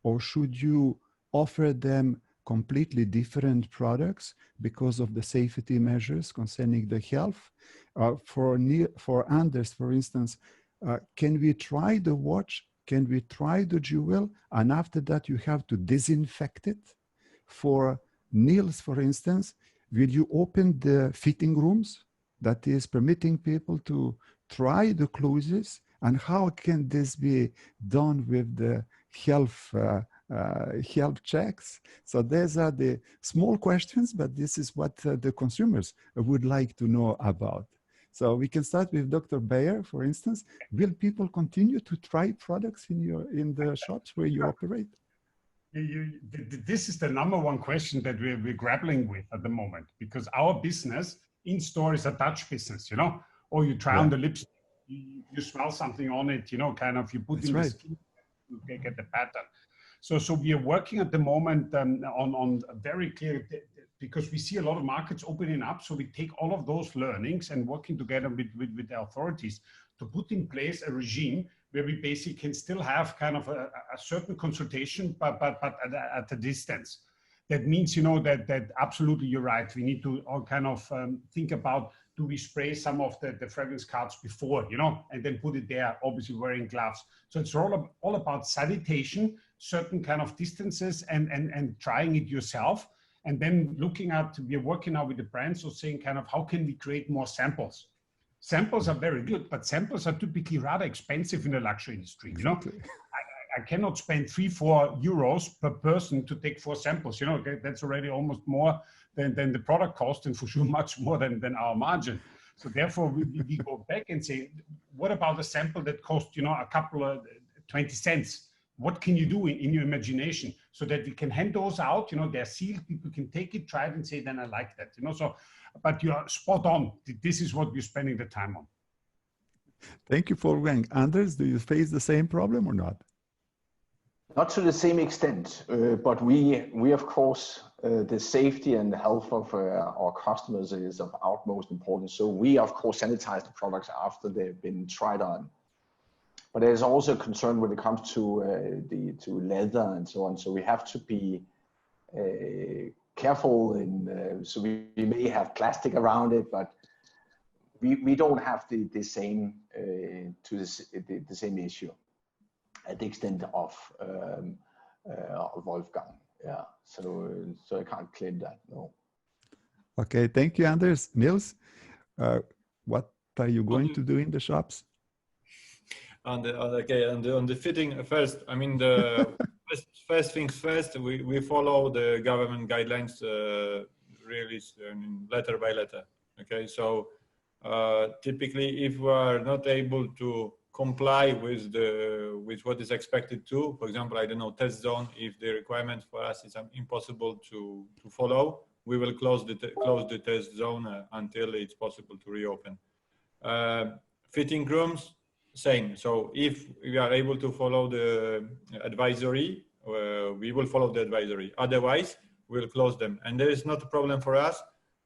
Speaker 2: or should you offer them completely different products because of the safety measures concerning the health? For Anders, for instance, can we try the watch? Can we try the jewel? And after that, you have to disinfect it. For Niels, for instance, will you open the fitting rooms, that is permitting people to try the clothes? And how can this be done with the health checks? So these are the small questions, but this is what the consumers would like to know about. So we can start with Dr. Bayer, for instance. Will people continue to try products in the shops where you operate?
Speaker 4: This is the number one question that we're grappling with at the moment, because our business in store is a Dutch business, you know, or you try on the lipstick, you smell something on it, you know, kind of, you put in the skin, you get the pattern. So we are working at the moment on a very clear, because we see a lot of markets opening up. So we take all of those learnings and working together with the authorities to put in place a regime where we basically can still have kind of a certain consultation, but at a distance. That means, you know, that absolutely you're right. We need to all kind of think about, do we spray some of the fragrance cards before, you know, and then put it there, obviously wearing gloves. So it's all about sanitation, certain kind of distances and trying it yourself. And then looking at, we're working now with the brands, so saying kind of, how can we create more samples? Samples are very good, but samples are typically rather expensive in the luxury industry, you know? I cannot spend 3-4 euros per person to take 4 samples, you know, that's already almost more than the product cost, and for sure much more than our margin. So therefore we go back and say, what about a sample that costs, you know, a couple of 20 cents? What can you do in your imagination so that we can hand those out, you know, they're sealed, people can take it, try it and say, then I like that, you know, so, but you are spot on. This is what we're spending the time on.
Speaker 2: Thank you for going. Anders, do you face the same problem or not?
Speaker 5: Not to the same extent, but we of course, the safety and the health of our customers is of utmost importance. So we of course sanitize the products after they've been tried on. But there's also a concern when it comes to leather and so on. So we have to be careful, and so we may have plastic around it, but we don't have the same the same issue at the extent of Wolfgang. Yeah, so I can't claim that, no.
Speaker 2: Okay, thank you, Anders. Niels, what are you going to do in the shops?
Speaker 3: On the fitting first, I mean, the first things first, we follow the government guidelines really letter by letter. Okay, so Typically, if we are not able to comply with what is expected to, for example, I don't know, test zone, if the requirement for us is impossible to follow, we will close the test zone until it's possible to reopen. Fitting rooms, same. So if we are able to follow the advisory, we will follow the advisory. Otherwise, we'll close them. And there is not a problem for us,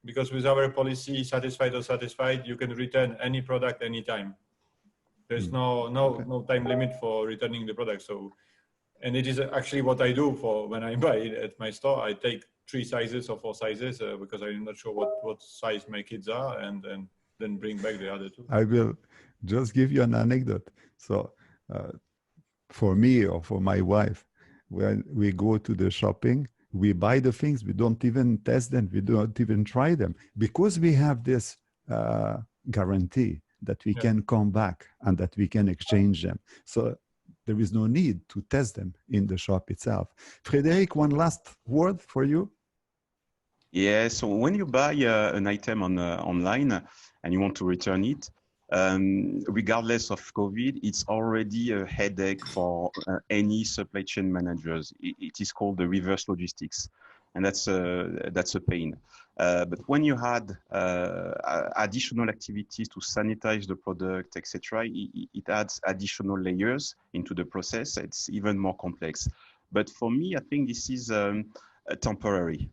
Speaker 3: because with our policy, satisfied or satisfied, you can return any product anytime. There's no time limit for returning the product. So, and it is actually what I do for when I buy it at my store. I take 3 sizes or 4 sizes because I'm not sure what size my kids are, and then bring back the other 2.
Speaker 2: I will just give you an anecdote. So for me or for my wife, when we go to the shopping, we buy the things, we don't even test them, we don't even try them, because we have this guarantee that we can come back and that we can exchange them. So there is no need to test them in the shop itself. Frédéric, one last word for you.
Speaker 6: Yeah, so when you buy an item online and you want to return it, regardless of COVID, it's already a headache for any supply chain managers. It is called the reverse logistics, and that's a pain. But when you had additional activities to sanitize the product, etc., it adds additional layers into the process. It's even more complex. But for me, I think this is temporary.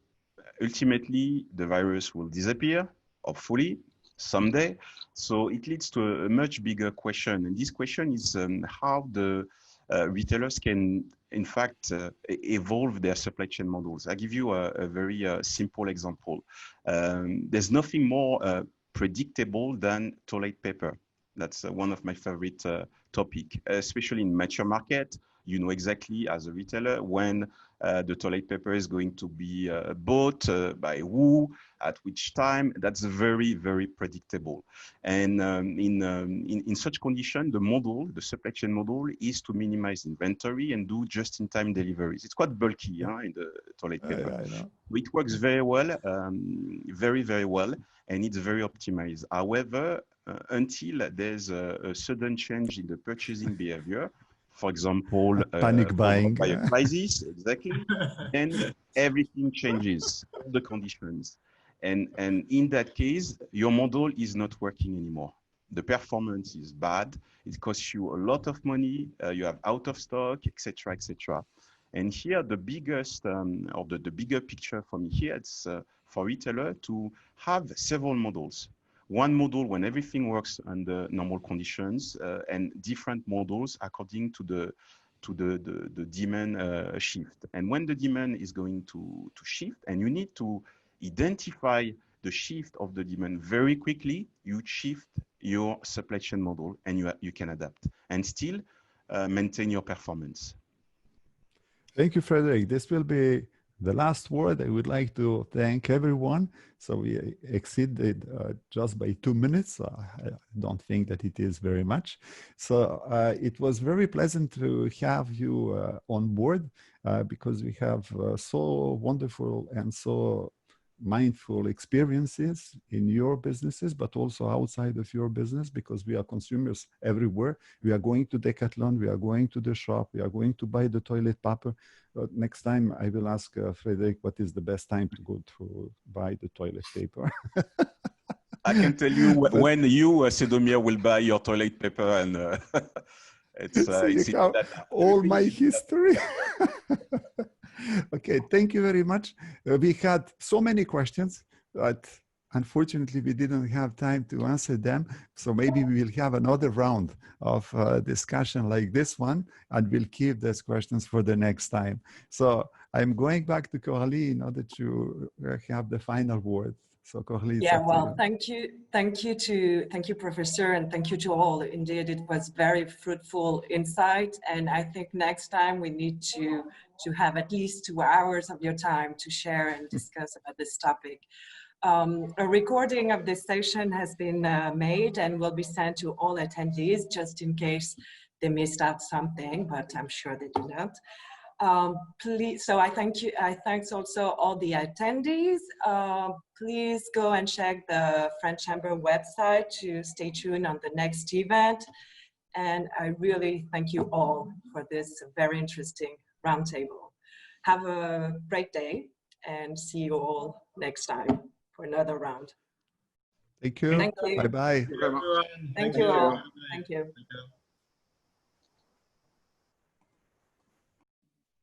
Speaker 6: Ultimately, the virus will disappear, hopefully, someday. So it leads to a much bigger question. And this question is how the retailers can, in fact, evolve their supply chain models. I give you a very simple example. There's nothing more predictable than toilet paper. That's one of my favorite topic, especially in mature market. You know exactly as a retailer when the toilet paper is going to be bought by who, at which time. That's very, very predictable. And in such condition, the supply chain model is to minimize inventory and do just-in-time deliveries. It's quite bulky in the toilet paper. It works very well, very, very well, and it's very optimized. However, until there's a sudden change in the purchasing behavior, for example,
Speaker 2: panic buying,
Speaker 6: by a crisis, exactly, and everything changes, all the conditions. And in that case, your model is not working anymore. The performance is bad. It costs you a lot of money. You have out of stock, etc., etc. And here, the biggest, or the bigger picture for me here, it's for retailer to have several models. One model when everything works under normal conditions, and different models according to the demand shift. And when the demand is going to shift, and you need to identify the shift of the demand very quickly, you shift your supply chain model, and you can adapt and still maintain your performance.
Speaker 2: Thank you, Frédéric. This will be the last word. I would like to thank everyone. So we exceeded just by 2 minutes. I don't think that it is very much. So it was very pleasant to have you on board because we have so wonderful and so mindful experiences in your businesses, but also outside of your business, because we are consumers everywhere. We are going to Decathlon, we are going to the shop, we are going to buy the toilet paper. Next time I will ask Frédéric what is the best time to go to buy the toilet paper.
Speaker 6: I can tell you when you, Sedomir, will buy your toilet paper, and it's
Speaker 2: all my history. Okay, thank you very much. We had so many questions, but unfortunately we didn't have time to answer them. So maybe we will have another round of discussion like this one, and we'll keep those questions for the next time. So I'm going back to Coralie in order to have the final word. So Coralie,
Speaker 1: yeah, well, thank you, Professor, and thank you to all. Indeed, it was very fruitful insight, and I think next time we need to have at least 2 hours of your time to share and discuss about this topic. A recording of this session has been made and will be sent to all attendees just in case they missed out something, but I'm sure they did not. Please, so I thank you. I thanks also all the attendees. Please go and check the French Chamber website to stay tuned on the next event. And I really thank you all for this very interesting roundtable. Have a great day and see you all next time for another round.
Speaker 2: Thank you.
Speaker 1: Thank you.
Speaker 2: Bye-bye.
Speaker 1: Thank you all. Thank you.
Speaker 3: Thank you.